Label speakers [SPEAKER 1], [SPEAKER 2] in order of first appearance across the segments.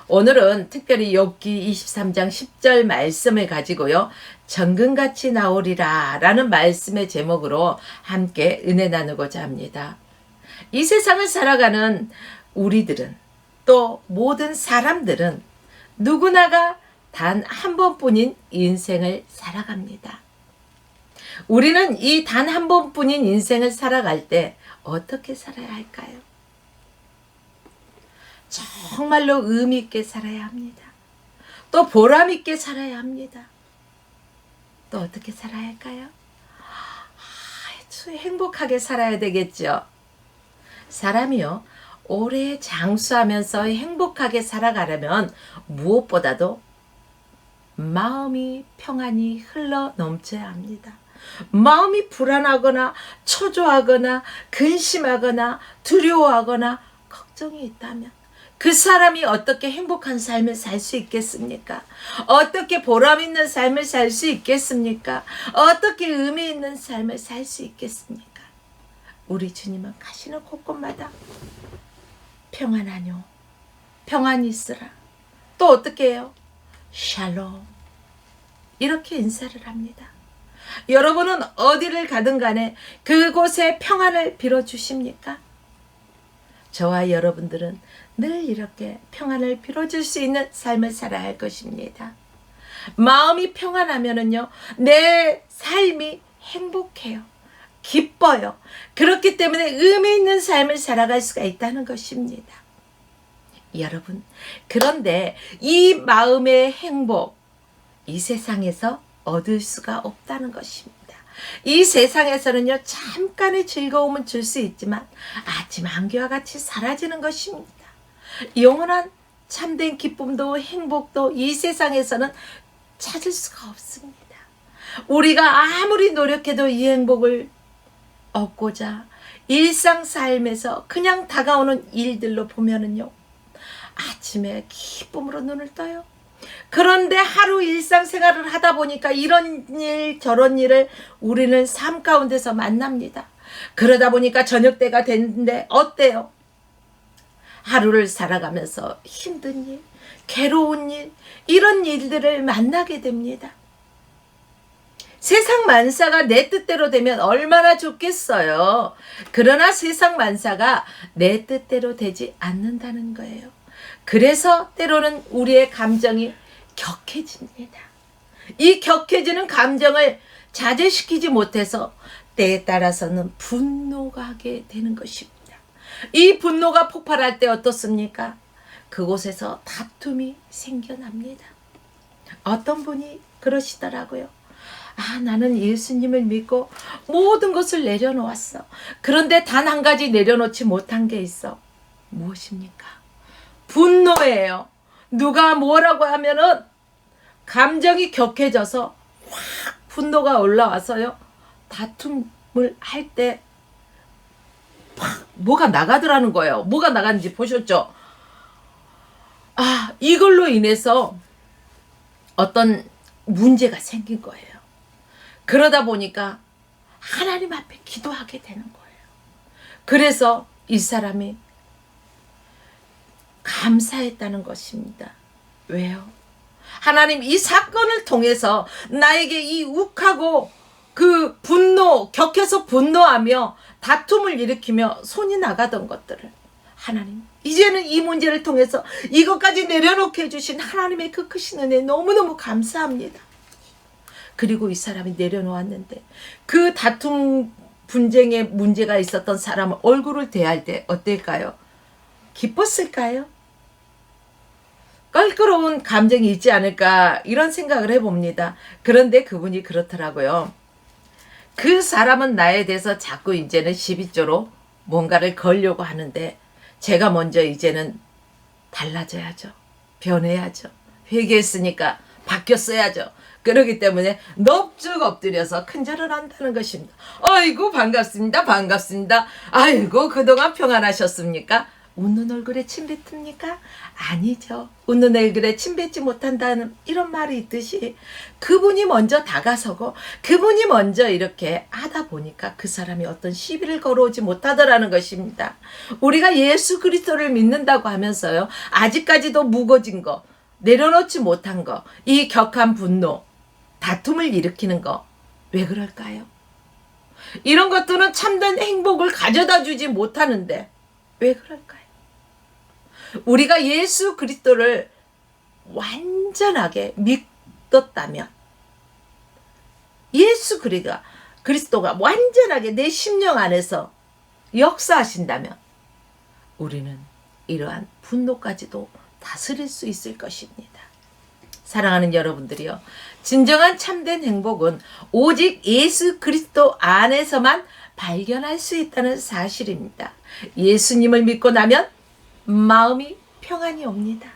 [SPEAKER 1] 오늘은 특별히 욥기 23장 10절 말씀을 가지고요. 정금같이 나오리라 라는 말씀의 제목으로 함께 은혜 나누고자 합니다. 이 세상을 살아가는 우리들은 또 모든 사람들은 누구나가 단 한 번뿐인 인생을 살아갑니다. 우리는 이 단 한 번뿐인 인생을 살아갈 때 어떻게 살아야 할까요? 정말로 의미 있게 살아야 합니다. 또 보람 있게 살아야 합니다. 또 어떻게 살아야 할까요? 아주 행복하게 살아야 되겠죠. 사람이요, 오래 장수하면서 행복하게 살아가려면 무엇보다도 마음이 평안히 흘러 넘쳐야 합니다. 마음이 불안하거나 초조하거나 근심하거나 두려워하거나 걱정이 있다면 그 사람이 어떻게 행복한 삶을 살 수 있겠습니까? 어떻게 보람 있는 삶을 살 수 있겠습니까? 어떻게 의미 있는 삶을 살 수 있겠습니까? 우리 주님은 가시는 곳곳마다 평안하뇨, 평안히 있으라. 또 어떻게 해요? 샬롬, 이렇게 인사를 합니다. 여러분은 어디를 가든 간에 그곳에 평안을 빌어주십니까? 저와 여러분들은 늘 이렇게 평안을 빌어줄 수 있는 삶을 살아야 할 것입니다. 마음이 평안하면은요, 내 삶이 행복해요. 기뻐요. 그렇기 때문에 의미 있는 삶을 살아갈 수가 있다는 것입니다. 여러분, 그런데 이 마음의 행복, 이 세상에서 얻을 수가 없다는 것입니다. 이 세상에서는요, 잠깐의 즐거움은 줄 수 있지만 아침 안개와 같이 사라지는 것입니다. 영원한 참된 기쁨도 행복도 이 세상에서는 찾을 수가 없습니다. 우리가 아무리 노력해도 이 행복을 얻고자 일상 삶에서 그냥 다가오는 일들로 보면은요, 아침에 기쁨으로 눈을 떠요. 그런데 하루 일상생활을 하다 보니까 이런 일 저런 일을 우리는 삶 가운데서 만납니다. 그러다 보니까 저녁 때가 됐는데 어때요? 하루를 살아가면서 힘든 일, 괴로운 일, 이런 일들을 만나게 됩니다. 세상 만사가 내 뜻대로 되면 얼마나 좋겠어요. 그러나 세상 만사가 내 뜻대로 되지 않는다는 거예요. 그래서 때로는 우리의 감정이 격해집니다. 이 격해지는 감정을 자제시키지 못해서 때에 따라서는 분노가 하게 되는 것입니다. 이 분노가 폭발할 때 어떻습니까? 그곳에서 다툼이 생겨납니다. 어떤 분이 그러시더라고요. 나는 예수님을 믿고 모든 것을 내려놓았어. 그런데 단 한 가지 내려놓지 못한 게 있어. 무엇입니까? 분노예요. 누가 뭐라고 하면은 감정이 격해져서 확 분노가 올라와서요, 다툼을 할 때 뭐가 나가더라는 거예요. 뭐가 나가는지 보셨죠? 이걸로 인해서 어떤 문제가 생긴 거예요. 그러다 보니까 하나님 앞에 기도하게 되는 거예요. 그래서 이 사람이 감사했다는 것입니다. 왜요? 하나님, 이 사건을 통해서 나에게 이 욱하고 그 분노, 격해서 분노하며 다툼을 일으키며 손이 나가던 것들을 하나님, 이제는 이 문제를 통해서 이것까지 내려놓게 해주신 하나님의 그 크신 은혜 너무너무 감사합니다. 그리고 이 사람이 내려놓았는데 그 다툼 분쟁에 문제가 있었던 사람을 얼굴을 대할 때 어떨까요? 기뻤을까요? 껄끄러운 감정이 있지 않을까, 이런 생각을 해봅니다. 그런데 그분이 그렇더라고요. 그 사람은 나에 대해서 자꾸 이제는 시비조로 뭔가를 걸려고 하는데 제가 먼저 이제는 달라져야죠. 변해야죠. 회개했으니까 바뀌었어야죠. 그렇기 때문에 넙죽 엎드려서 큰절을 한다는 것입니다. 아이고 반갑습니다. 반갑습니다. 아이고 그동안 평안하셨습니까? 웃는 얼굴에 침 뱉습니까? 아니죠. 웃는 얼굴에 침 뱉지 못한다는 이런 말이 있듯이 그분이 먼저 다가서고 그분이 먼저 이렇게 하다 보니까 그 사람이 어떤 시비를 걸어오지 못하더라는 것입니다. 우리가 예수 그리스도를 믿는다고 하면서요, 아직까지도 무거진 거, 내려놓지 못한 거, 이 격한 분노, 다툼을 일으키는 거, 왜 그럴까요? 이런 것들은 참된 행복을 가져다 주지 못하는데 왜 그럴까요? 우리가 예수 그리스도를 완전하게 믿었다면, 예수 그리스도가 완전하게 내 심령 안에서 역사하신다면 우리는 이러한 분노까지도 다스릴 수 있을 것입니다. 사랑하는 여러분들이요, 진정한 참된 행복은 오직 예수 그리스도 안에서만 발견할 수 있다는 사실입니다. 예수님을 믿고 나면 마음이 평안이 옵니다.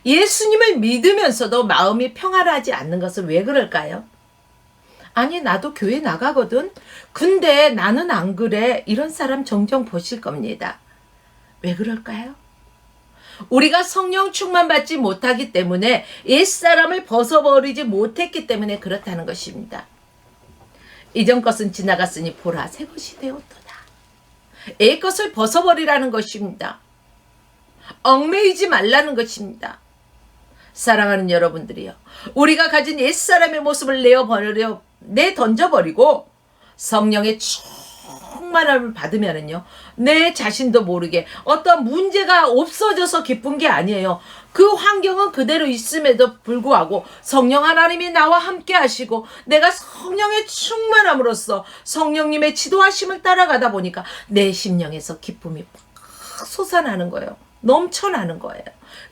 [SPEAKER 1] 예수님을 믿으면서도 마음이 평안하지 않는 것은 왜 그럴까요? 아니, 나도 교회 나가거든. 근데 나는 안 그래. 이런 사람 종종 보실 겁니다. 왜 그럴까요? 우리가 성령 충만받지 못하기 때문에 옛사람을 벗어버리지 못했기 때문에 그렇다는 것입니다. 이전 것은 지나갔으니 보라, 새 것이 되었도다. 옛 것을 벗어버리라는 것입니다. 얽매이지 말라는 것입니다. 사랑하는 여러분들이요, 우리가 가진 옛사람의 모습을 내던져버리고 성령의 충만함을 받으면은요, 내 자신도 모르게 어떤 문제가 없어져서 기쁜 게 아니에요. 그 환경은 그대로 있음에도 불구하고 성령 하나님이 나와 함께 하시고 내가 성령의 충만함으로써 성령님의 지도하심을 따라가다 보니까 내 심령에서 기쁨이 팍 솟아나는 거예요. 넘쳐나는 거예요.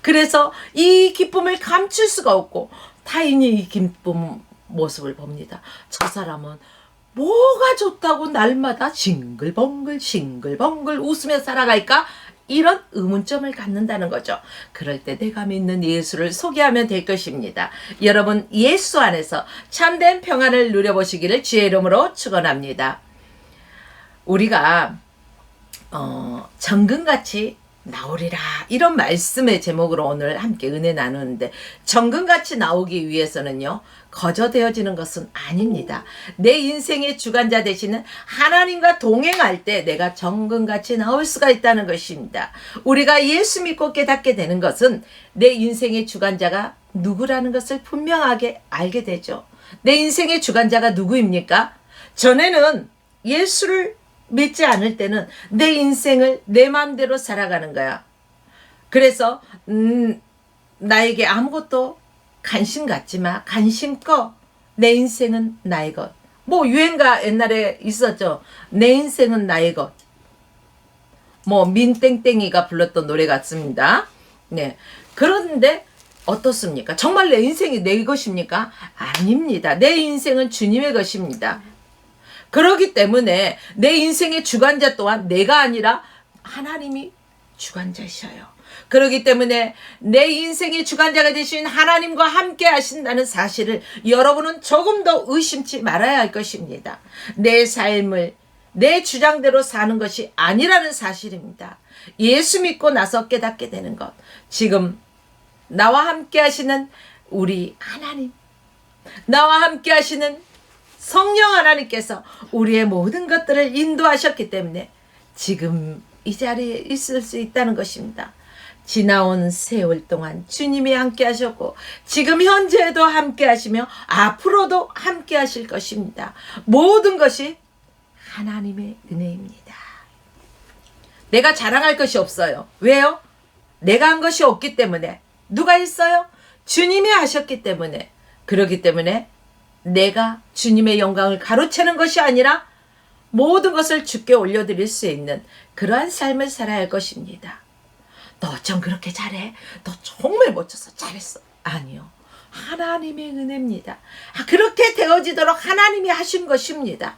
[SPEAKER 1] 그래서 이 기쁨을 감출 수가 없고 타인이 이 기쁨 모습을 봅니다. 저 사람은 뭐가 좋다고 날마다 싱글벙글 웃으며 살아갈까? 이런 의문점을 갖는다는 거죠. 그럴 때 내가 믿는 예수를 소개하면 될 것입니다. 여러분, 예수 안에서 참된 평안을 누려보시기를 주의 이름으로 축원합니다. 우리가 정금같이 나오리라, 이런 말씀의 제목으로 오늘 함께 은혜 나누는데, 정금같이 나오기 위해서는요, 거저되어지는 것은 아닙니다. 내 인생의 주관자 되시는 하나님과 동행할 때 내가 정금같이 나올 수가 있다는 것입니다. 우리가 예수 믿고 깨닫게 되는 것은 내 인생의 주관자가 누구라는 것을 분명하게 알게 되죠. 내 인생의 주관자가 누구입니까? 전에는 예수를 믿지 않을 때는 내 인생을 내 마음대로 살아가는 거야. 그래서 나에게 아무것도 관심 갖지 마. 관심 꺼. 내 인생은 나의 것. 뭐 유행가 옛날에 있었죠. 내 인생은 나의 것. 뭐 민땡땡이가 불렀던 노래 같습니다. 네. 그런데 어떻습니까? 정말 내 인생이 내 것입니까? 아닙니다. 내 인생은 주님의 것입니다. 그렇기 때문에 내 인생의 주관자 또한 내가 아니라 하나님이 주관자셔요. 그렇기 때문에 내 인생의 주관자가 되신 하나님과 함께 하신다는 사실을 여러분은 조금 더 의심치 말아야 할 것입니다. 내 삶을 내 주장대로 사는 것이 아니라는 사실입니다. 예수 믿고 나서 깨닫게 되는 것. 지금 나와 함께 하시는 우리 하나님, 나와 함께 하시는 성령 하나님께서 우리의 모든 것들을 인도하셨기 때문에 지금 이 자리에 있을 수 있다는 것입니다. 지나온 세월 동안 주님이 함께 하셨고 지금 현재에도 함께 하시며 앞으로도 함께 하실 것입니다. 모든 것이 하나님의 은혜입니다. 내가 자랑할 것이 없어요. 왜요? 내가 한 것이 없기 때문에. 누가 했어요? 주님이 하셨기 때문에. 그렇기 때문에 내가 주님의 영광을 가로채는 것이 아니라 모든 것을 주께 올려드릴 수 있는 그러한 삶을 살아야 할 것입니다. 너 어쩜 그렇게 잘해? 너 정말 멋져서 잘했어. 아니요. 하나님의 은혜입니다. 그렇게 되어지도록 하나님이 하신 것입니다.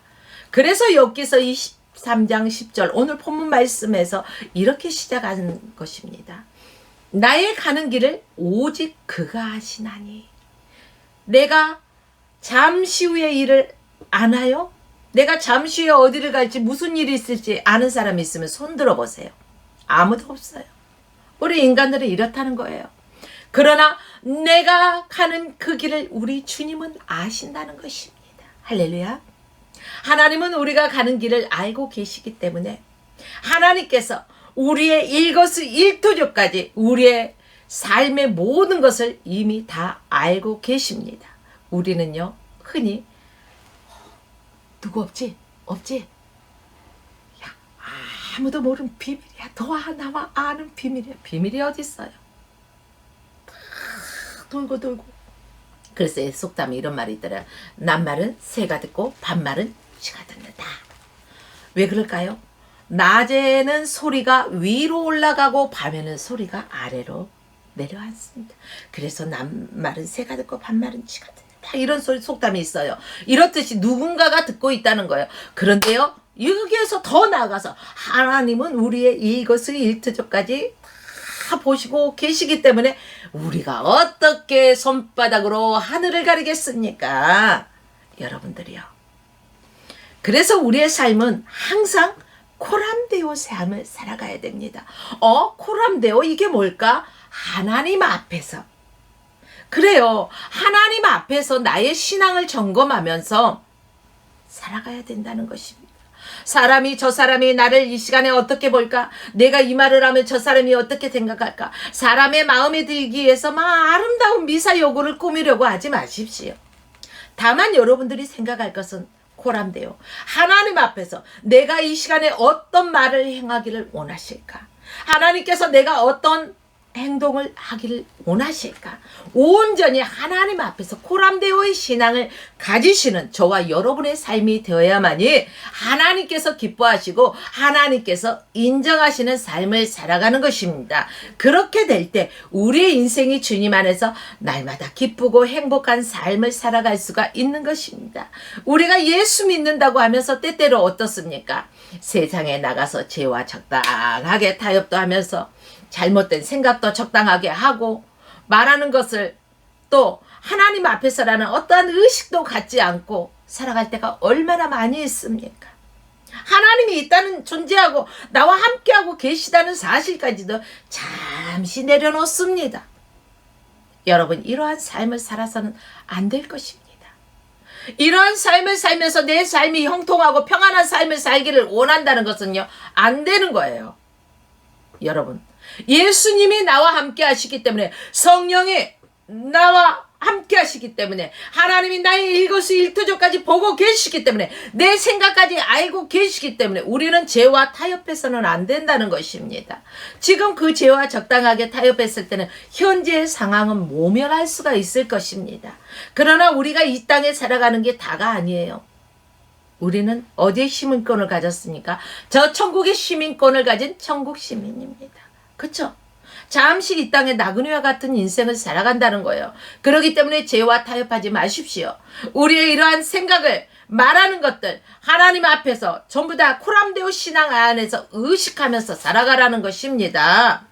[SPEAKER 1] 그래서 욥기서 23장 10절 오늘 본문 말씀에서 이렇게 시작하는 것입니다. 나의 가는 길을 오직 그가 하시나니. 내가 잠시 후의 일을 아나요? 내가 잠시 후에 어디를 갈지 무슨 일이 있을지 아는 사람이 있으면 손 들어보세요. 아무도 없어요. 우리 인간들은 이렇다는 거예요. 그러나 내가 가는 그 길을 우리 주님은 아신다는 것입니다. 할렐루야. 하나님은 우리가 가는 길을 알고 계시기 때문에 하나님께서 우리의 일거수일투족까지 우리의 삶의 모든 것을 이미 다 알고 계십니다. 우리는요, 흔히 누구 없지? 없지? 야, 아무도 모르는 비밀이야. 너와 나와 아는 비밀이야. 비밀이 어디 있어요? 돌고 그래서 속담에 이런 말이 있더라. 낮말은 새가 듣고 밤말은 쥐가 듣는다. 왜 그럴까요? 낮에는 소리가 위로 올라가고 밤에는 소리가 아래로 내려앉습니다. 그래서 낮말은 새가 듣고 밤말은 쥐가 듣는다. 이런 소리 속담이 있어요. 이렇듯이 누군가가 듣고 있다는 거예요. 그런데요, 여기에서 더 나아가서 하나님은 우리의 일거수일투족까지 다 보시고 계시기 때문에 우리가 어떻게 손바닥으로 하늘을 가리겠습니까? 여러분들이요. 그래서 우리의 삶은 항상 코람데오 삶을 살아가야 됩니다. 코람데오 이게 뭘까? 하나님 앞에서. 그래요. 하나님 앞에서 나의 신앙을 점검하면서 살아가야 된다는 것입니다. 저 사람이 나를 이 시간에 어떻게 볼까? 내가 이 말을 하면 저 사람이 어떻게 생각할까? 사람의 마음에 들기 위해서 막 아름다운 미사 여구를 꾸미려고 하지 마십시오. 다만 여러분들이 생각할 것은 코람데요. 하나님 앞에서 내가 이 시간에 어떤 말을 행하기를 원하실까? 하나님께서 내가 어떤 행동을 하기를 원하실까? 온전히 하나님 앞에서 코람데오의 신앙을 가지시는 저와 여러분의 삶이 되어야만이 하나님께서 기뻐하시고 하나님께서 인정하시는 삶을 살아가는 것입니다. 그렇게 될 때 우리의 인생이 주님 안에서 날마다 기쁘고 행복한 삶을 살아갈 수가 있는 것입니다. 우리가 예수 믿는다고 하면서 때때로 어떻습니까? 세상에 나가서 죄와 적당하게 타협도 하면서 잘못된 생각도 적당하게 하고 말하는 것을 또 하나님 앞에서라는 어떠한 의식도 갖지 않고 살아갈 때가 얼마나 많이 있습니까? 하나님이 있다는 존재하고 나와 함께하고 계시다는 사실까지도 잠시 내려놓습니다. 여러분, 이러한 삶을 살아서는 안 될 것입니다. 이러한 삶을 살면서 내 삶이 형통하고 평안한 삶을 살기를 원한다는 것은요, 안 되는 거예요. 여러분, 예수님이 나와 함께 하시기 때문에, 성령이 나와 함께 하시기 때문에, 하나님이 나의 일거수일투족까지 보고 계시기 때문에, 내 생각까지 알고 계시기 때문에 우리는 죄와 타협해서는 안 된다는 것입니다. 지금 그 죄와 적당하게 타협했을 때는 현재의 상황은 모면할 수가 있을 것입니다. 그러나 우리가 이 땅에 살아가는 게 다가 아니에요. 우리는 어디에 시민권을 가졌습니까? 저 천국의 시민권을 가진 천국 시민입니다. 그렇죠? 잠시 이 땅에 나그네와 같은 인생을 살아간다는 거예요. 그렇기 때문에 죄와 타협하지 마십시오. 우리의 이러한 생각을 말하는 것들 하나님 앞에서 전부 다 코람데오 신앙 안에서 의식하면서 살아가라는 것입니다.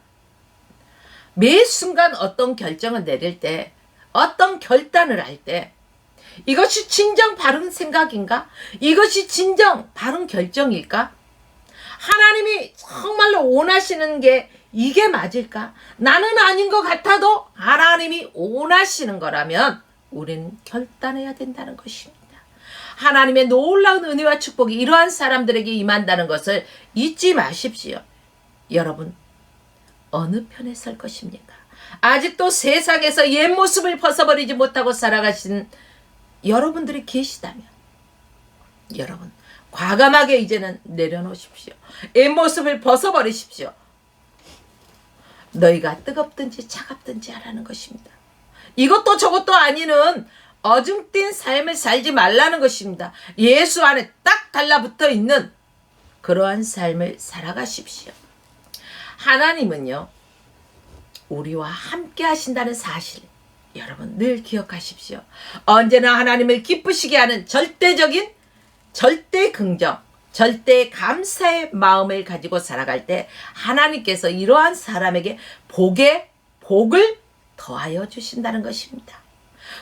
[SPEAKER 1] 매 순간 어떤 결정을 내릴 때, 어떤 결단을 할 때 이것이 진정 바른 생각인가? 이것이 진정 바른 결정일까? 하나님이 정말로 원하시는 게 이게 맞을까? 나는 아닌 것 같아도 하나님이 원하시는 거라면 우리는 결단해야 된다는 것입니다. 하나님의 놀라운 은혜와 축복이 이러한 사람들에게 임한다는 것을 잊지 마십시오. 여러분, 어느 편에 설 것입니까? 아직도 세상에서 옛 모습을 벗어버리지 못하고 살아가신 여러분들이 계시다면, 여러분, 과감하게 이제는 내려놓으십시오. 옛 모습을 벗어버리십시오. 너희가 뜨겁든지 차갑든지 하라는 것입니다. 이것도 저것도 아니는 어중뛴 삶을 살지 말라는 것입니다. 예수 안에 딱 달라붙어 있는 그러한 삶을 살아가십시오. 하나님은요, 우리와 함께 하신다는 사실, 여러분 늘 기억하십시오. 언제나 하나님을 기쁘시게 하는 절대적인 절대 긍정, 절대 감사의 마음을 가지고 살아갈 때 하나님께서 이러한 사람에게 복을 더하여 주신다는 것입니다.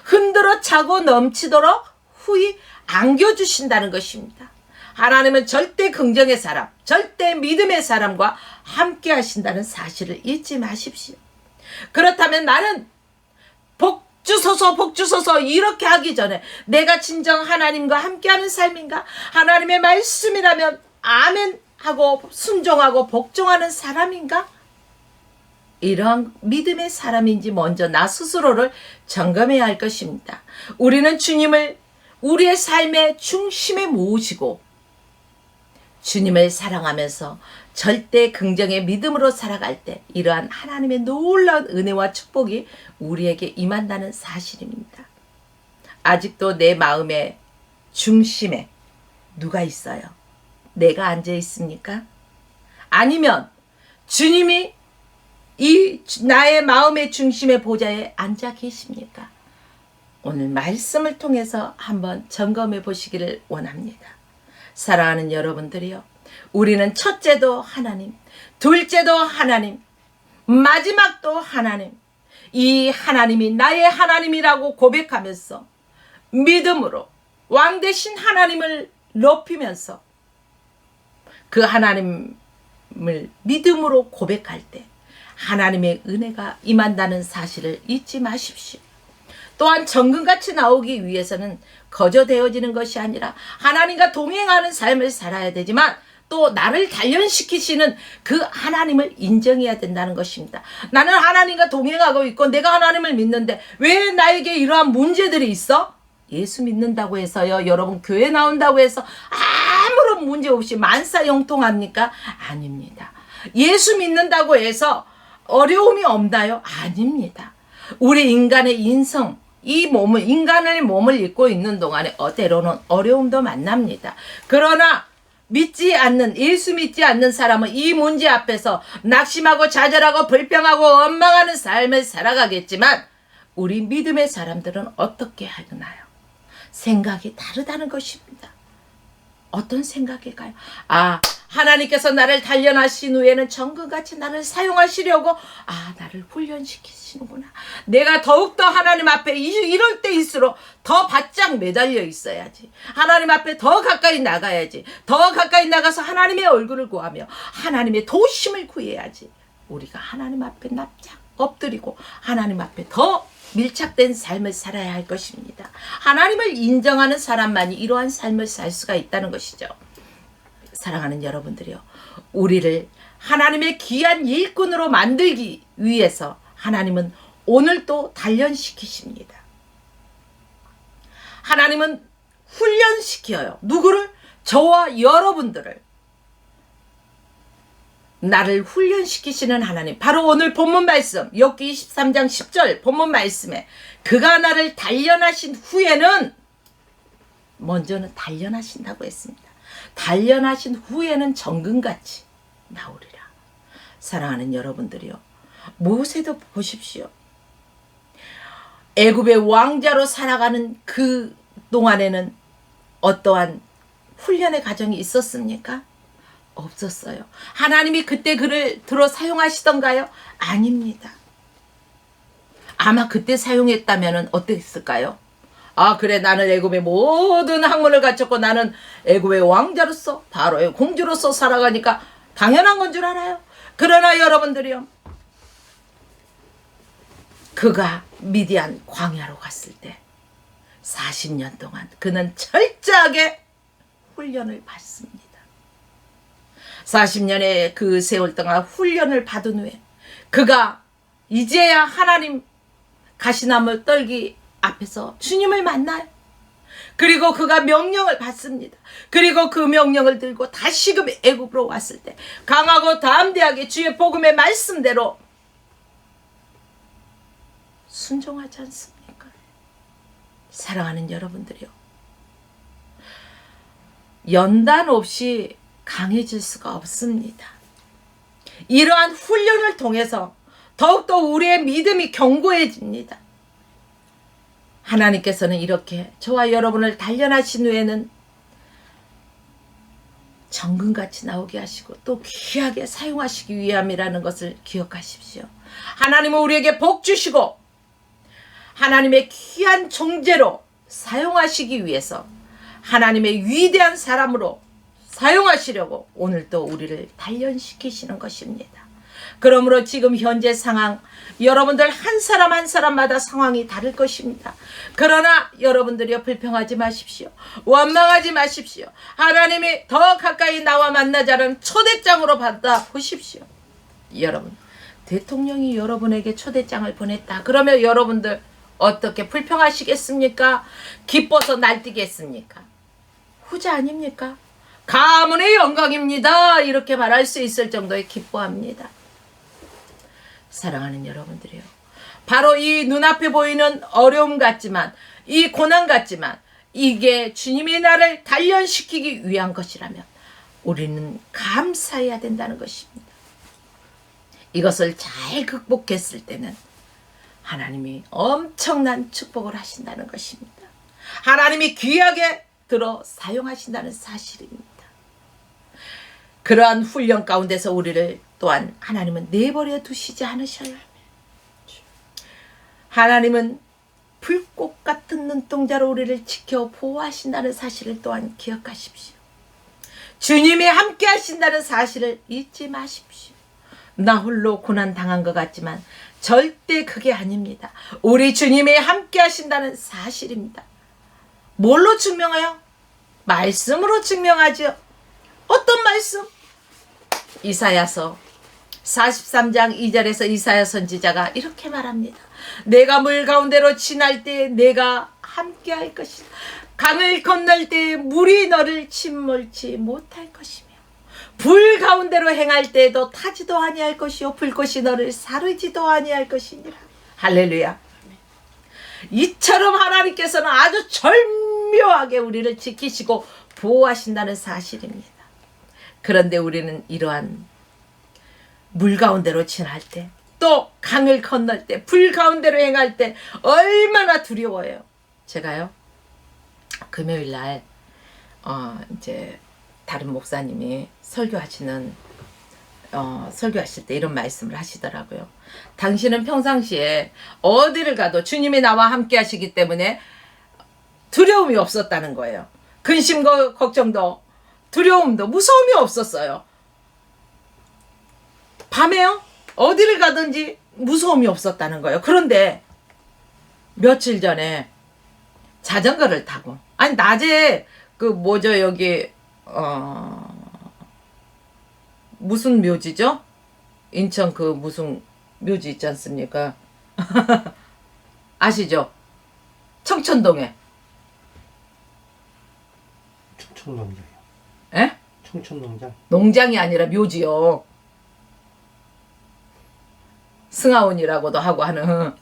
[SPEAKER 1] 흔들어 차고 넘치도록 후히 안겨주신다는 것입니다. 하나님은 절대 긍정의 사람, 절대 믿음의 사람과 함께 하신다는 사실을 잊지 마십시오. 그렇다면 나는 복 주소서 이렇게 하기 전에 내가 진정 하나님과 함께하는 삶인가? 하나님의 말씀이라면 아멘 하고 순종하고 복종하는 사람인가? 이러한 믿음의 사람인지 먼저 나 스스로를 점검해야 할 것입니다. 우리는 주님을 우리의 삶의 중심에 모시고 주님을 사랑하면서 절대 긍정의 믿음으로 살아갈 때 이러한 하나님의 놀라운 은혜와 축복이 우리에게 임한다는 사실입니다. 아직도 내 마음의 중심에 누가 있어요? 내가 앉아 있습니까? 아니면 주님이 이 나의 마음의 중심의 보좌에 앉아 계십니까? 오늘 말씀을 통해서 한번 점검해 보시기를 원합니다. 사랑하는 여러분들이요, 우리는 첫째도 하나님, 둘째도 하나님, 마지막도 하나님, 이 하나님이 나의 하나님이라고 고백하면서 믿음으로 왕 대신 하나님을 높이면서 그 하나님을 믿음으로 고백할 때 하나님의 은혜가 임한다는 사실을 잊지 마십시오. 또한 정금같이 나오기 위해서는 거저되어지는 것이 아니라 하나님과 동행하는 삶을 살아야 되지만 또 나를 단련시키시는 그 하나님을 인정해야 된다는 것입니다. 나는 하나님과 동행하고 있고 내가 하나님을 믿는데 왜 나에게 이러한 문제들이 있어? 예수 믿는다고 해서요, 여러분 교회 나온다고 해서 아무런 문제 없이 만사형통합니까? 아닙니다. 예수 믿는다고 해서 어려움이 없나요? 아닙니다. 우리 인간의 인성, 이 몸을, 인간의 몸을 입고 있는 동안에 때로는 어려움도 만납니다. 그러나 믿지 않는, 예수 믿지 않는 사람은 이 문제 앞에서 낙심하고 좌절하고 불평하고 원망하는 삶을 살아가겠지만 우리 믿음의 사람들은 어떻게 하나요? 생각이 다르다는 것입니다. 어떤 생각일까요? 하나님께서 나를 단련하신 후에는 정금같이 나를 사용하시려고 나를 훈련시키시는구나. 내가 더욱더 하나님 앞에 이럴 때일수록 더 바짝 매달려 있어야지. 하나님 앞에 더 가까이 나가야지. 더 가까이 나가서 하나님의 얼굴을 구하며 하나님의 도심을 구해야지. 우리가 하나님 앞에 납작 엎드리고 하나님 앞에 더 밀착된 삶을 살아야 할 것입니다. 하나님을 인정하는 사람만이 이러한 삶을 살 수가 있다는 것이죠. 사랑하는 여러분들이요, 우리를 하나님의 귀한 일꾼으로 만들기 위해서 하나님은 오늘도 단련시키십니다. 하나님은 훈련시켜요. 누구를? 저와 여러분들을. 나를 훈련시키시는 하나님, 바로 오늘 본문 말씀 욥기 23장 10절 본문 말씀에 그가 나를 단련하신 후에는, 먼저는 단련하신다고 했습니다. 단련하신 후에는 정금같이 나오리라. 사랑하는 여러분들이요, 모세도 보십시오. 애굽의 왕자로 살아가는 그 동안에는 어떠한 훈련의 과정이 있었습니까? 없었어요. 하나님이 그때 그를 들어 사용하시던가요? 아닙니다. 아마 그때 사용했다면 어땠을까요? 그래, 나는 애굽의 모든 학문을 갖췄고 나는 애굽의 왕자로서, 바로의 공주로서 살아가니까 당연한 건 줄 알아요. 그러나 여러분들이요, 그가 미디안 광야로 갔을 때 40년 동안 그는 철저하게 훈련을 받습니다. 40년의 그 세월 동안 훈련을 받은 후에 그가 이제야 하나님 가시나무 떨기 앞에서 주님을 만나요. 그리고 그가 명령을 받습니다. 그리고 그 명령을 들고 다시금 애굽으로 왔을 때 강하고 담대하게 주의 복음의 말씀대로 순종하지 않습니까? 사랑하는 여러분들이요, 연단 없이 강해질 수가 없습니다. 이러한 훈련을 통해서 더욱더 우리의 믿음이 견고해집니다. 하나님께서는 이렇게 저와 여러분을 단련하신 후에는 정금같이 나오게 하시고 또 귀하게 사용하시기 위함이라는 것을 기억하십시오. 하나님은 우리에게 복 주시고 하나님의 귀한 존재로 사용하시기 위해서 하나님의 위대한 사람으로 사용하시려고 오늘도 우리를 단련시키시는 것입니다. 그러므로 지금 현재 상황, 여러분들 한 사람 한 사람마다 상황이 다를 것입니다. 그러나 여러분들이요, 불평하지 마십시오. 원망하지 마십시오. 하나님이 더 가까이 나와 만나자는 초대장으로 받아 보십시오. 여러분, 대통령이 여러분에게 초대장을 보냈다. 그러면 여러분들 어떻게 불평하시겠습니까? 기뻐서 날뛰겠습니까? 후자 아닙니까? 가문의 영광입니다. 이렇게 말할 수 있을 정도의 기뻐합니다. 사랑하는 여러분들이요, 바로 이 눈앞에 보이는 어려움 같지만, 이 고난 같지만, 이게 주님이 나를 단련시키기 위한 것이라면 우리는 감사해야 된다는 것입니다. 이것을 잘 극복했을 때는 하나님이 엄청난 축복을 하신다는 것입니다. 하나님이 귀하게 들어 사용하신다는 사실입니다. 그러한 훈련 가운데서 우리를 또한 하나님은 내버려 두시지 않으셔요. 하나님은 불꽃 같은 눈동자로 우리를 지켜 보호하신다는 사실을 또한 기억하십시오. 주님이 함께 하신다는 사실을 잊지 마십시오. 나 홀로 고난 당한 것 같지만 절대 그게 아닙니다. 우리 주님이 함께 하신다는 사실입니다. 뭘로 증명해요? 말씀으로 증명하죠. 어떤 말씀? 이사야서 43장 2절에서 이사야 선지자가 이렇게 말합니다. 내가 물 가운데로 지날 때 내가 함께 할 것이다. 강을 건널 때 물이 너를 침몰치 못할 것이며 불 가운데로 행할 때에도 타지도 아니할 것이요 불꽃이 너를 사르지도 아니할 것이니라. 할렐루야. 이처럼 하나님께서는 아주 절묘하게 우리를 지키시고 보호하신다는 사실입니다. 그런데 우리는 이러한 물 가운데로 지날 때, 또 강을 건널 때, 불 가운데로 행할 때 얼마나 두려워요. 제가요, 금요일 날 이제 다른 목사님이 설교하시는 설교하실 때 이런 말씀을 하시더라고요. 당신은 평상시에 어디를 가도 주님이 나와 함께 하시기 때문에 두려움이 없었다는 거예요. 근심과 걱정도, 두려움도, 무서움이 없었어요. 밤에요, 어디를 가든지 무서움이 없었다는 거예요. 그런데 며칠 전에 자전거를 타고, 아니 낮에 그 뭐죠, 여기 무슨 묘지죠? 인천 그 무슨 묘지 있지 않습니까? 아시죠? 청천동에.
[SPEAKER 2] 청천농장이요.
[SPEAKER 1] 에?
[SPEAKER 2] 청천농장.
[SPEAKER 1] 농장이 아니라 묘지요. 승하원이라고도 하고 하는,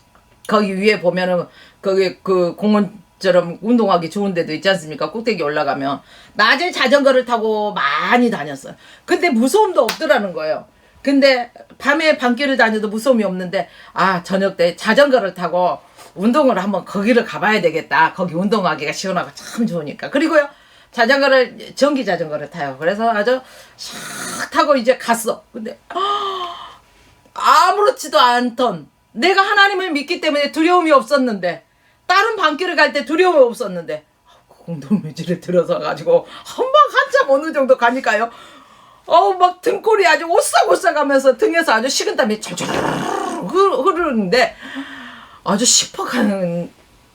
[SPEAKER 1] 거기 위에 보면은 거기 그 공원처럼 운동하기 좋은 데도 있지 않습니까? 꼭대기 올라가면 낮에 자전거를 타고 많이 다녔어요. 근데 무서움도 없더라는 거예요. 근데 밤에 밤길을 다녀도 무서움이 없는데, 아, 저녁 때 자전거를 타고 운동을 한번 거기를 가봐야 되겠다. 거기 운동하기가 시원하고 참 좋으니까. 그리고요, 자전거를, 전기 자전거를 타요. 그래서 아주 샥 타고 이제 갔어. 근데 아무렇지도 않던, 내가 하나님을 믿기 때문에 두려움이 없었는데, 다른 밤길을 갈 때 두려움이 없었는데, 공동묘지를 들어서 가지고 한참 어느 정도 가니까요, 막 등골이 아주 오싹오싹하면서 등에서 아주 식은땀이 철철 흐르는데 아주 시퍼가는,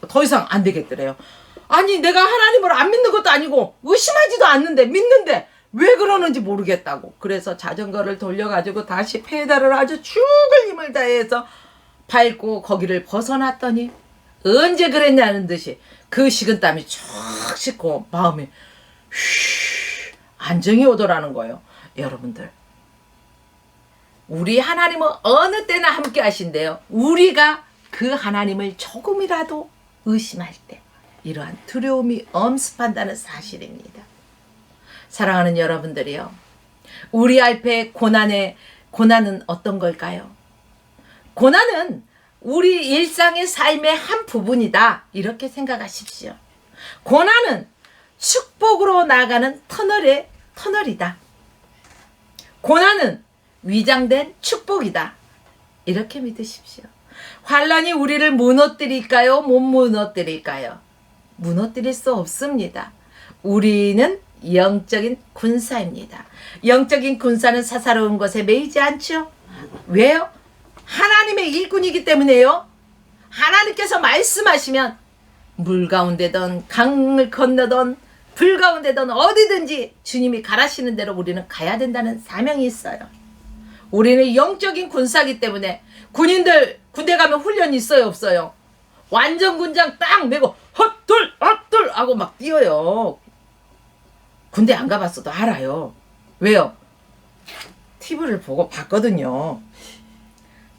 [SPEAKER 1] 더 이상 안 되겠더래요. 아니, 내가 하나님을 안 믿는 것도 아니고 의심하지도 않는데 믿는데 왜 그러는지 모르겠다고. 그래서 자전거를 돌려가지고 다시 페달을 아주 죽을 힘을 다해서 밟고 거기를 벗어났더니 언제 그랬냐는 듯이 그 식은땀이 쫙 씻고 마음에 안정이 오더라는 거예요. 여러분들, 우리 하나님은 어느 때나 함께 하신대요. 우리가 그 하나님을 조금이라도 의심할 때 이러한 두려움이 엄습한다는 사실입니다. 사랑하는 여러분들이요, 우리 앞에 고난은 어떤 걸까요? 고난은 우리 일상의 삶의 한 부분이다, 이렇게 생각하십시오. 고난은 축복으로 나아가는 터널이다. 고난은 위장된 축복이다, 이렇게 믿으십시오. 환난이 우리를 무너뜨릴까요? 못 무너뜨릴까요? 무너뜨릴 수 없습니다. 우리는 영적인 군사입니다. 영적인 군사는 사사로운 것에 매이지 않죠. 왜요? 하나님의 일꾼이기 때문에요. 하나님께서 말씀하시면 물 가운데든 강을 건너든 불 가운데든 어디든지 주님이 가라시는 대로 우리는 가야 된다는 사명이 있어요. 우리는 영적인 군사기 때문에 군인들 군대 가면 훈련이 있어요, 없어요? 완전 군장 딱 메고 헛둘 헛둘 하고 막 뛰어요. 군대 안 가봤어도 알아요. 왜요? TV를 보고 봤거든요.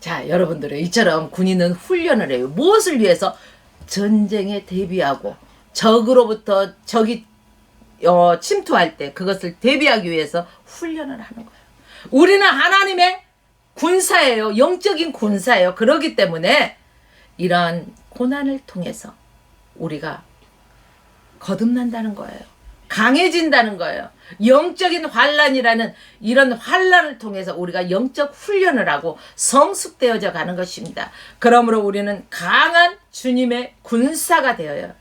[SPEAKER 1] 자, 여러분들은 이처럼 군인은 훈련을 해요. 무엇을 위해서? 전쟁에 대비하고 적으로부터 적이 침투할 때 그것을 대비하기 위해서 훈련을 하는 거예요. 우리는 하나님의 군사예요. 영적인 군사예요. 그렇기 때문에 이러한 고난을 통해서 우리가 거듭난다는 거예요. 강해진다는 거예요. 영적인 환란이라는 이런 환란을 통해서 우리가 영적 훈련을 하고 성숙되어져 가는 것입니다. 그러므로 우리는 강한 주님의 군사가 되어요.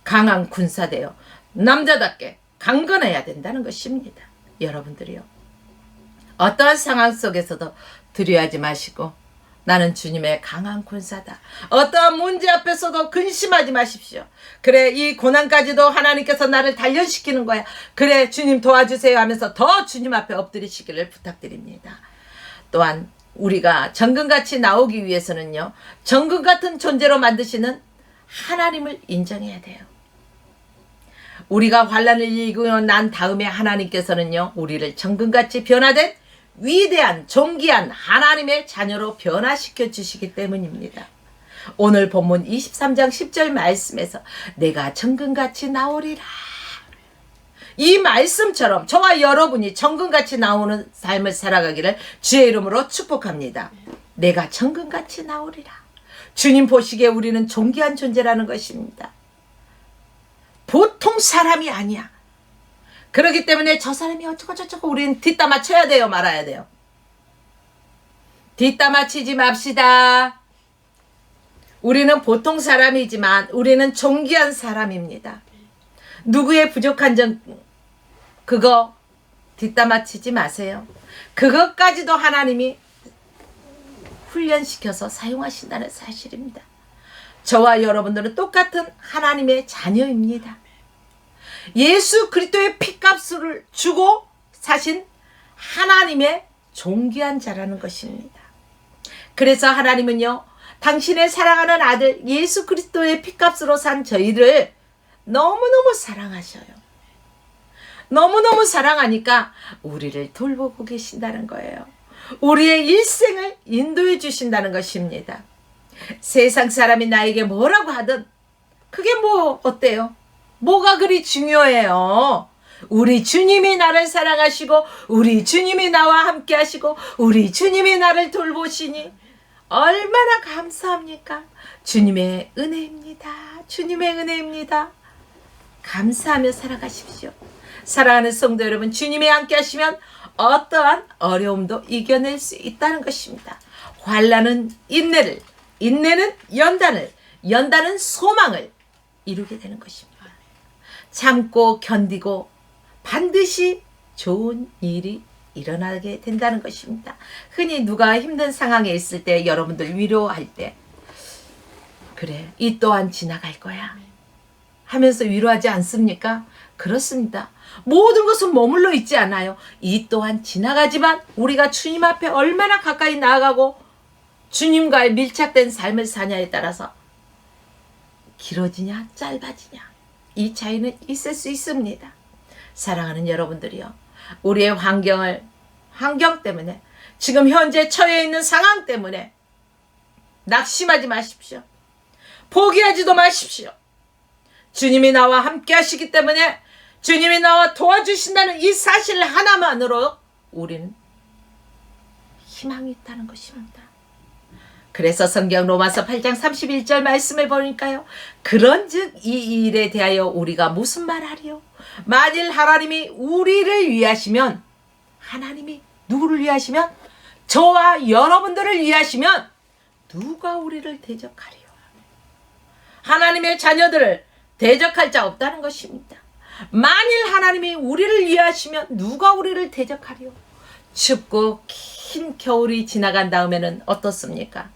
[SPEAKER 1] 강한 군사 되어 남자답게 강건해야 된다는 것입니다. 여러분들이요. 어떠한 상황 속에서도 두려워하지 마시고 나는 주님의 강한 군사다. 어떠한 문제 앞에서도 근심하지 마십시오. 그래, 이 고난까지도 하나님께서 나를 단련시키는 거야. 그래, 주님 도와주세요 하면서 더 주님 앞에 엎드리시기를 부탁드립니다. 또한 우리가 정금같이 나오기 위해서는요, 정금 같은 존재로 만드시는 하나님을 인정해야 돼요. 우리가 환난을 이기고 난 다음에 하나님께서는요, 우리를 정금같이 변화된 위대한 존귀한 하나님의 자녀로 변화시켜 주시기 때문입니다. 오늘 본문 23장 10절 말씀에서 내가 정금같이 나오리라. 이 말씀처럼 저와 여러분이 정금같이 나오는 삶을 살아가기를 주의 이름으로 축복합니다. 내가 정금같이 나오리라. 주님 보시기에 우리는 존귀한 존재라는 것입니다. 보통 사람이 아니야. 그렇기 때문에 저 사람이 어쩌고 저쩌고 우리는 뒷담화 쳐야 돼요, 말아야 돼요? 뒷담화 치지 맙시다. 우리는 보통 사람이지만 우리는 존귀한 사람입니다. 누구의 부족한 점 그거 뒷담화 치지 마세요. 그것까지도 하나님이 훈련시켜서 사용하신다는 사실입니다. 저와 여러분들은 똑같은 하나님의 자녀입니다. 예수 그리스도의 피값을 주고 사신 하나님의 존귀한 자라는 것입니다. 그래서 하나님은요, 당신의 사랑하는 아들 예수 그리스도의 피값으로 산 저희를 너무너무 사랑하셔요. 너무너무 사랑하니까 우리를 돌보고 계신다는 거예요. 우리의 일생을 인도해 주신다는 것입니다. 세상 사람이 나에게 뭐라고 하든 그게 뭐 어때요? 뭐가 그리 중요해요? 우리 주님이 나를 사랑하시고 우리 주님이 나와 함께 하시고 우리 주님이 나를 돌보시니 얼마나 감사합니까? 주님의 은혜입니다. 주님의 은혜입니다. 감사하며 살아가십시오. 사랑하는 성도 여러분, 주님이 함께 하시면 어떠한 어려움도 이겨낼 수 있다는 것입니다. 환난은 인내를, 인내는 연단을, 연단은 소망을 이루게 되는 것입니다. 참고 견디고 반드시 좋은 일이 일어나게 된다는 것입니다. 흔히 누가 힘든 상황에 있을 때 여러분들 위로할 때 그래, 이 또한 지나갈 거야 하면서 위로하지 않습니까? 그렇습니다. 모든 것은 머물러 있지 않아요. 이 또한 지나가지만 우리가 주님 앞에 얼마나 가까이 나아가고 주님과의 밀착된 삶을 사냐에 따라서 길어지냐 짧아지냐 이 차이는 있을 수 있습니다. 사랑하는 여러분들이요, 우리의 환경 때문에 지금 현재 처해 있는 상황 때문에 낙심하지 마십시오. 포기하지도 마십시오. 주님이 나와 함께 하시기 때문에 주님이 나와 도와주신다는 이 사실 하나만으로 우리는 희망이 있다는 것입니다. 그래서 성경 로마서 8장 31절 말씀을 보니까요, 그런즉 이 일에 대하여 우리가 무슨 말하리요? 만일 하나님이 우리를 위하시면, 하나님이 누구를 위하시면? 저와 여러분들을 위하시면 누가 우리를 대적하리요? 하나님의 자녀들을 대적할 자 없다는 것입니다. 만일 하나님이 우리를 위하시면 누가 우리를 대적하리요? 춥고 긴 겨울이 지나간 다음에는 어떻습니까?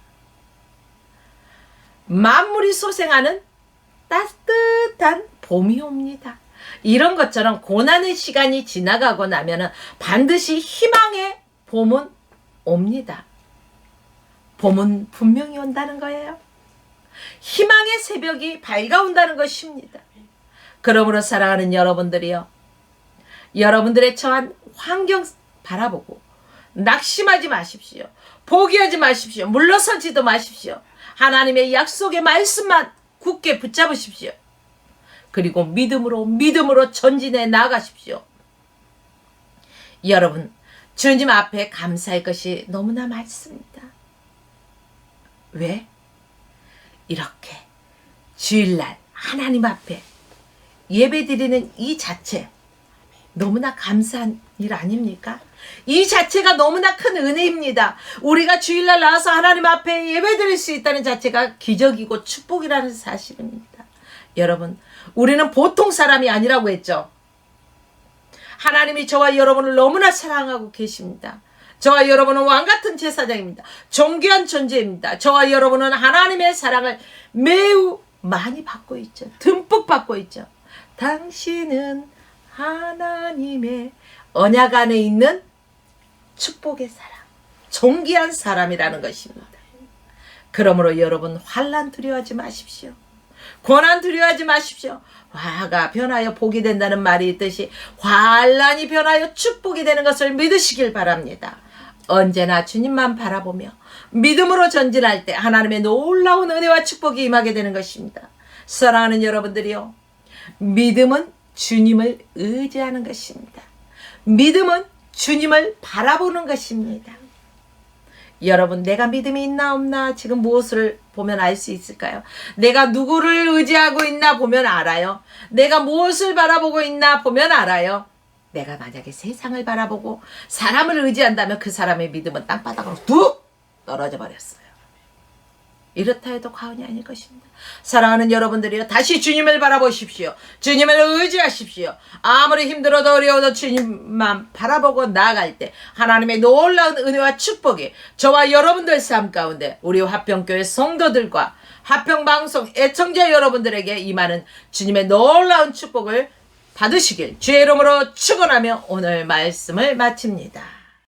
[SPEAKER 1] 만물이 소생하는 따뜻한 봄이 옵니다. 이런 것처럼 고난의 시간이 지나가고 나면은 반드시 희망의 봄은 옵니다. 봄은 분명히 온다는 거예요. 희망의 새벽이 밝아온다는 것입니다. 그러므로 사랑하는 여러분들이요, 여러분들의 처한 환경 바라보고 낙심하지 마십시오. 포기하지 마십시오. 물러서지도 마십시오. 하나님의 약속의 말씀만 굳게 붙잡으십시오. 그리고 믿음으로 전진해 나가십시오. 여러분, 주님 앞에 감사할 것이 너무나 많습니다. 왜? 이렇게 주일날 하나님 앞에 예배드리는 이 자체 너무나 감사한 일 아닙니까? 이 자체가 너무나 큰 은혜입니다. 우리가 주일날 나와서 하나님 앞에 예배드릴 수 있다는 자체가 기적이고 축복이라는 사실입니다. 여러분, 우리는 보통 사람이 아니라고 했죠. 하나님이 저와 여러분을 너무나 사랑하고 계십니다. 저와 여러분은 왕같은 제사장입니다. 존귀한 존재입니다. 저와 여러분은 하나님의 사랑을 매우 많이 받고 있죠. 듬뿍 받고 있죠. 당신은 하나님의 언약 안에 있는 축복의 사람, 존귀한 사람이라는 것입니다. 그러므로 여러분, 환난 두려워하지 마십시오. 고난 두려워하지 마십시오. 화가 변하여 복이 된다는 말이 있듯이 환난이 변하여 축복이 되는 것을 믿으시길 바랍니다. 언제나 주님만 바라보며 믿음으로 전진할 때 하나님의 놀라운 은혜와 축복이 임하게 되는 것입니다. 사랑하는 여러분들이요, 믿음은 주님을 의지하는 것입니다. 믿음은 주님을 바라보는 것입니다. 여러분, 내가 믿음이 있나 없나 지금 무엇을 보면 알 수 있을까요? 내가 누구를 의지하고 있나 보면 알아요. 내가 무엇을 바라보고 있나 보면 알아요. 내가 만약에 세상을 바라보고 사람을 의지한다면 그 사람의 믿음은 땅바닥으로 뚝 떨어져 버렸어요. 이렇다 해도 과언이 아닐 것입니다. 사랑하는 여러분들이요, 다시 주님을 바라보십시오. 주님을 의지하십시오. 아무리 힘들어도 어려워도 주님만 바라보고 나아갈 때 하나님의 놀라운 은혜와 축복이 저와 여러분들 삶 가운데 우리 화평교회 성도들과 화평방송 애청자 여러분들에게 임하는 주님의 놀라운 축복을 받으시길 주의 이름으로 축원하며 오늘 말씀을 마칩니다.